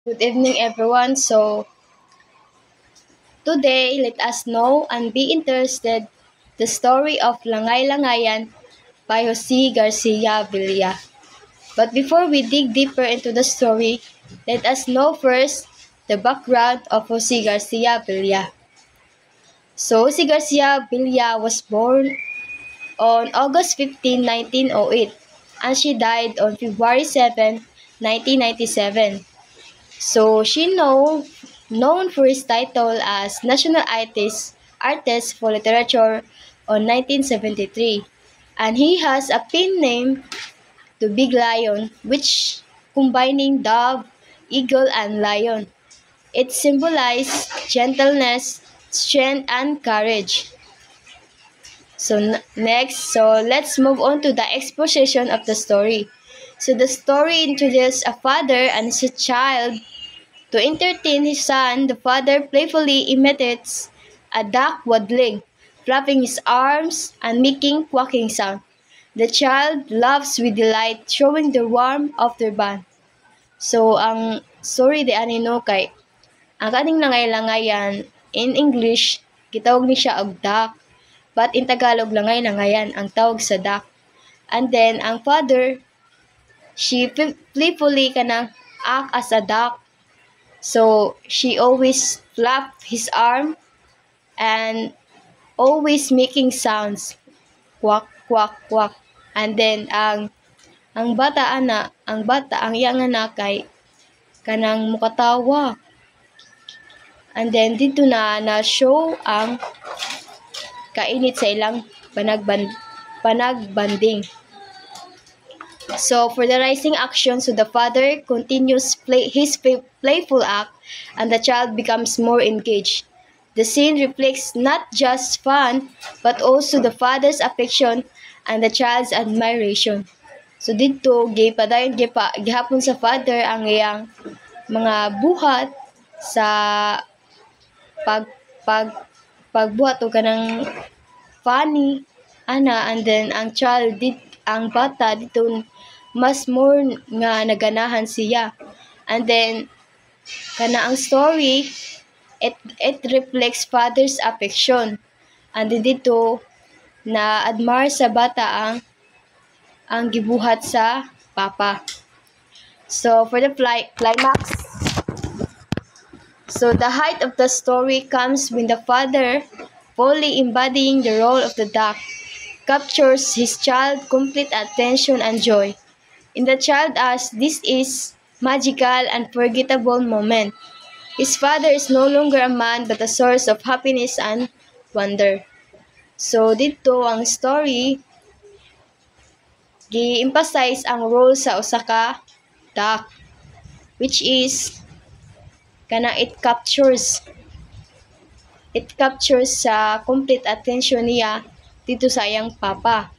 Good evening, everyone. So, today, let us know and be interested the story of Langay-Langayan by Jose Garcia Villa. But before we dig deeper into the story, let us know first the background of Jose Garcia Villa. So, Jose Garcia Villa was born on August 15, 1908, and she died on February 7, 1997. So known for his title as National Artist for Literature on 1973, and he has a pen name to Big Lion, which combining dove, eagle, and lion. It symbolizes gentleness, strength, and courage. So let's move on to the exposition of the story. So the story introduces a father and his child. To entertain his son, the father playfully imitates a duck waddling, flapping his arms and making quacking sound. The child laughs with delight, showing the warmth of their bond. So, ang story de anino kay, ang kaning langay-langayan, in English, gitawag ni siya og duck, but in Tagalog, langay-langayan, ang tawag sa duck. And then, ang father, she playfully kanang act as a duck. So she always flapped his arm and always making sounds. Quack, quack, quack. And then ang bata ang iyang anak kay kanang mukatawa. And then dito na show ang kainit sa ilang panagbanding. So for the rising action, so the father continues his playful act and the child becomes more engaged. The scene reflects not just fun but also the father's affection and the child's admiration. So dito gihapon sa father ang iyang mga buhat sa pag pag pagbuhat o kanang funny ana, and then ang bata dito mas more nga naganahan siya. And then kana ang story, it reflects father's affection. And then dito na admire sa bata ang gibuhat sa papa. So for the climax, so the height of the story comes when the father, fully embodying the role of the duck, captures his child complete attention and joy. In the child as this is magical and unforgettable moment. His father is no longer a man but a source of happiness and wonder. So dito ang story gi-emphasize ang role sa usa ka duck, which is kana it captures sa complete attention niya dito sa iyang papa.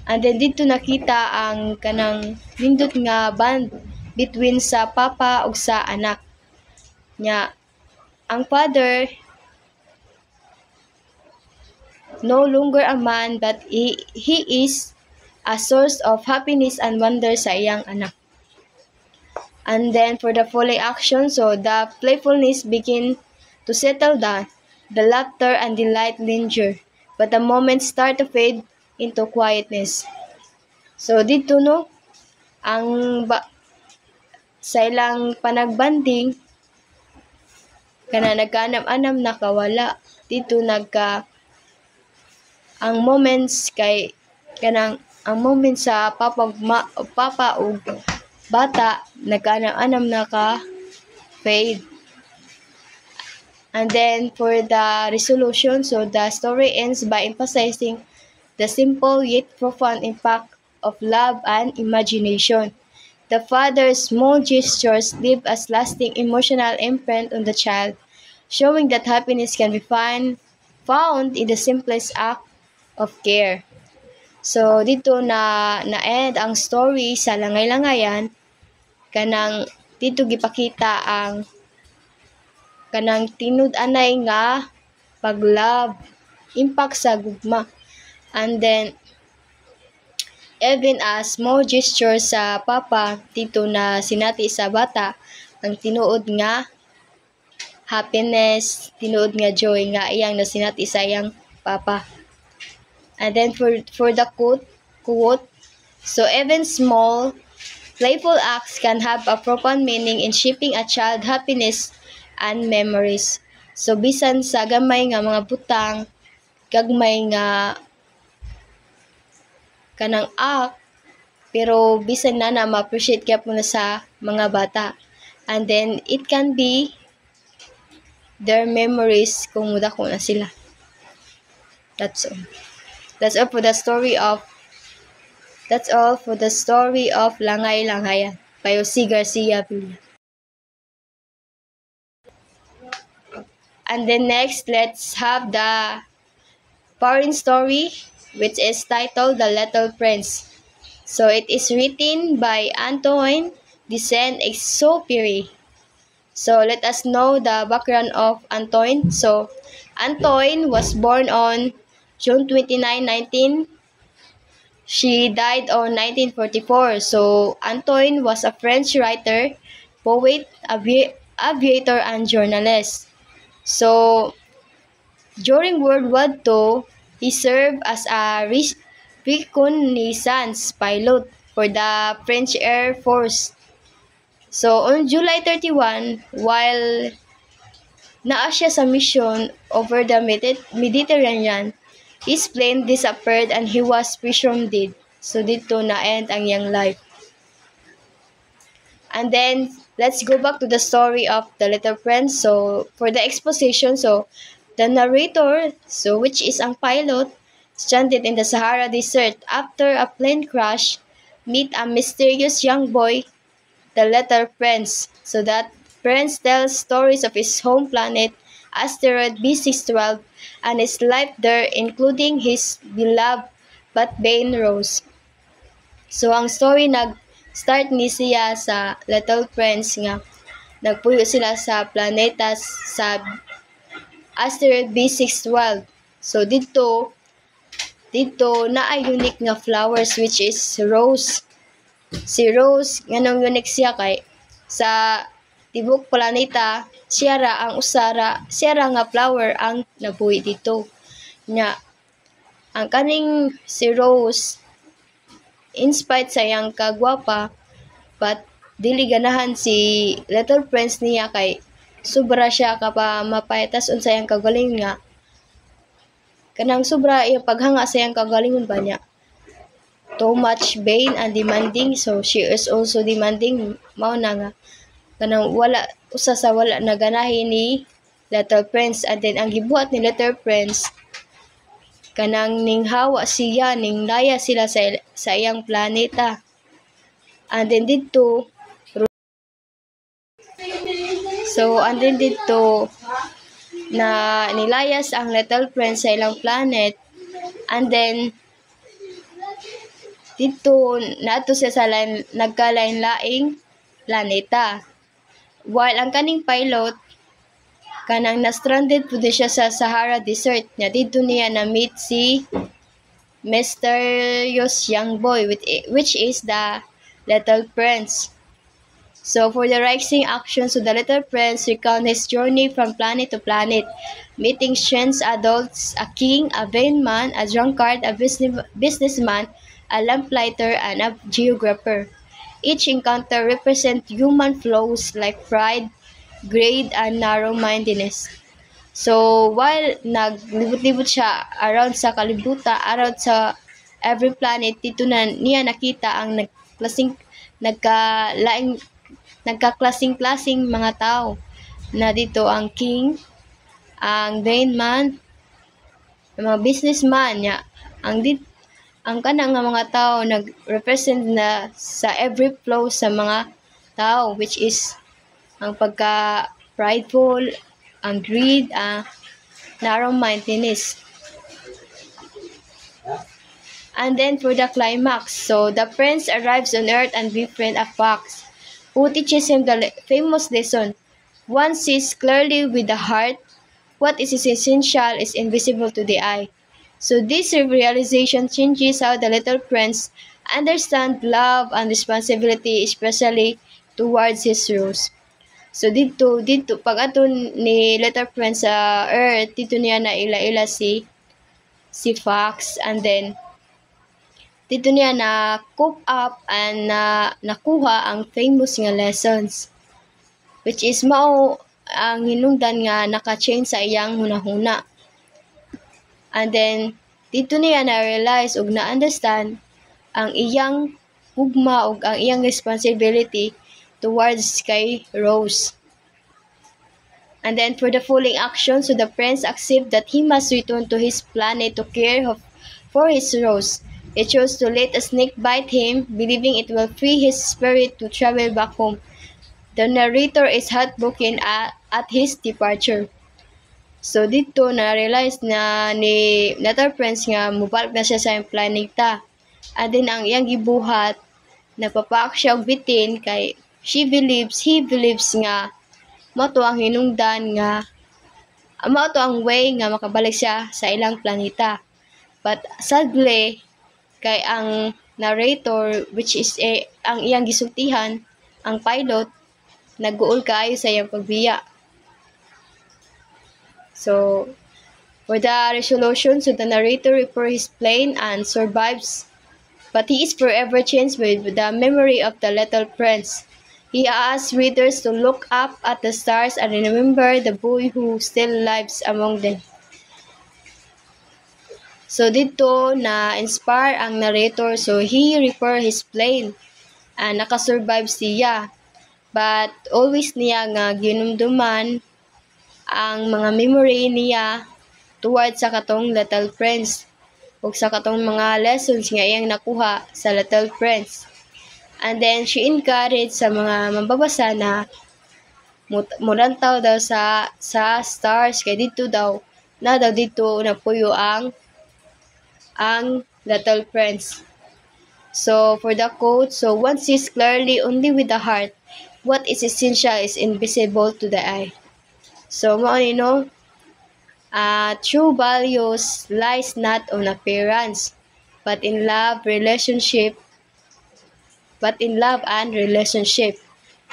And then dito nakita ang kanang nindot nga bond between sa papa ug sa anak nya. Ang father no longer a man but he is a source of happiness and wonder sa iyang anak. And then for the following action, so the playfulness begin to settle down, the laughter and delight linger, but the moments start to fade into quietness. So dito no, sa ilang panagbanding kana nagkanam-anam nakawala dito ang moments kay kanang ang moments sa papa ug bata nagkanam-anam naka fade. And then for the resolution, so the story ends by emphasizing the simple yet profound impact of love and imagination. The father's small gestures leave a lasting emotional imprint on the child, showing that happiness can be found in the simplest act of care. So dito na-end ang story sa Langay-Langayan, kanang dito gipakita ang kanang tinud-anay nga pag-love, impact sa gugma. And then even a small gesture sa papa dito na sinati sa bata ang tinuod nga happiness, tinuod nga joy nga iyang nasinati sa iyang papa. And then for the quote, so even small playful acts can have a profound meaning in shaping a child happiness and memories. So bisan sa gamay nga mga butang, gagmay nga kanang act, pero bisan na ma-appreciate kaya po na sa mga bata. And then it can be their memories kung mudako na sila. That's all. That's all for the story of Langay Langhayan by Jose Garcia Villa. And then next, let's have the foreign story, which is titled The Little Prince. So it is written by Antoine de Saint-Exupéry. So let us know the background of Antoine. So Antoine was born on June 29, 19. She died on 1944. So Antoine was a French writer, poet, aviator, and journalist. So during World War II, he served as a reconnaissance pilot for the French Air Force. So on July 31, while naa siya sa mission over the Mediterranean, his plane disappeared and he was presumed dead. So dito na-end ang iyang life. And then, let's go back to the story of the Little Prince. So, for the exposition, so, the narrator, so which is ang pilot, stranded in the Sahara Desert after a plane crash, meet a mysterious young boy, the Little Prince. So that Prince tells stories of his home planet, asteroid B612, and his life there, including his beloved but vain Rose. So, ang story nag-start ni siya sa Little Prince nga nagpuyo sila sa planeta sa asteroid B612. So, dito na ay unique nga flowers which is rose. Si Rose, nganong unique siya kay sa tibok planeta, siya ra nga flower ang nabuhi dito. Nya, ang kaning si Rose, in spite sa iyang kagwapa, but dili ganahan si Little Prince niya kay sobra siya kapa mapayatas unsa iyang kagaling nga. Kanang sobra iyang paghanga sa iyang kagalingon ba niya. Too much vain and demanding, so she is also demanding, mao na nga. Kanang wala na ganahin ni Little Prince. And then ang gibuhat ni Little Prince, kanang ning hawa siya, ning laya sila sa iyang planeta. And then dito, na nilayas ang Little Prince sa ilang planet. And then dito nato siya sa nagkalain-laing planeta. While ang kaning pilot kanang na-stranded po siya sa Sahara Desert. Nya dito niya na-meet si mysterious young boy which is the Little Prince. So for the rising action, so the Little Prince recounts his journey from planet to planet, meeting strange adults, a king, a vain man, a drunkard, a businessman, a lamplighter, and a geographer. Each encounter represents human flaws like pride, greed, and narrow-mindedness. So, while naglibot-libot siya around sa every planet, dito na niya nakita ang nagkaklasing-klasing mga tao. Na dito ang king, ang vain man, ang mga businessman niya, ang kanang mga tao nag-represent na sa every flaw sa mga tao, which is ang pagka-prideful, ang greed, narrow-mindedness. And then for the climax, so the prince arrives on Earth and befriends a fox, who teaches him the famous lesson, one sees clearly with the heart, what is essential is invisible to the eye. So this realization changes how the Little Prince understands love and responsibility, especially towards his Rose. So dito pag ato ni Little Prince sa Earth, dito niya na ila si Fox, and then dito niya na cope up and nakuha ang famous nga lessons, which is mao ang hinungdan nga naka-change sa iyang hunahuna. And then dito niya na-realize ug na-understand ang iyang hugma ug ang iyang responsibility towards kay Rose. And then for the following action, so the prince accepts that he must return to his planet to care for his Rose. He chose to let a snake bite him, believing it will free his spirit to travel back home. The narrator is heartbroken at his departure. So dito na-realize na ni Little Prince nga mubalik na siya sa iyang planeta. And then ang iyang gibuhat, nagpapaak siya og bitin kay he believes nga mao to ang hinungdan nga mao to ang way nga makabalik siya sa ilang planeta. But sadly, kay ang narrator, which is ang iyang gisultihan, ang pilot, nag-uol kaayo sa iyang pagbiya. So, for the resolution, so the narrator repairs his plane and survives, but he is forever changed with the memory of the Little Prince. He asks readers to look up at the stars and remember the boy who still lives among them. So dito na-inspire ang narrator, so he repair his plane and nakasurvive siya. But always niya nga ginumduman ang mga memory niya towards sa katong Little Prince ug sa katong mga lessons nga iyang nakuha sa Little Prince. And then she encouraged sa mga mambabasa na murantaw daw sa stars kay dito daw dito napuyo ang Little Prince. So for the quote, so one sees clearly only with the heart. What is essential is invisible to the eye. So mo no, true values lies not on appearance, but in love and relationship.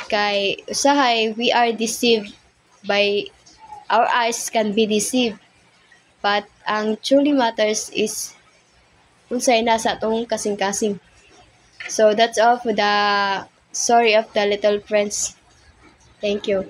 Kay usahay we are deceived by our eyes can be deceived, but ang truly matters is unsay nasa atong kasing-kasing. So that's all for the story of the Little Prince. Thank you.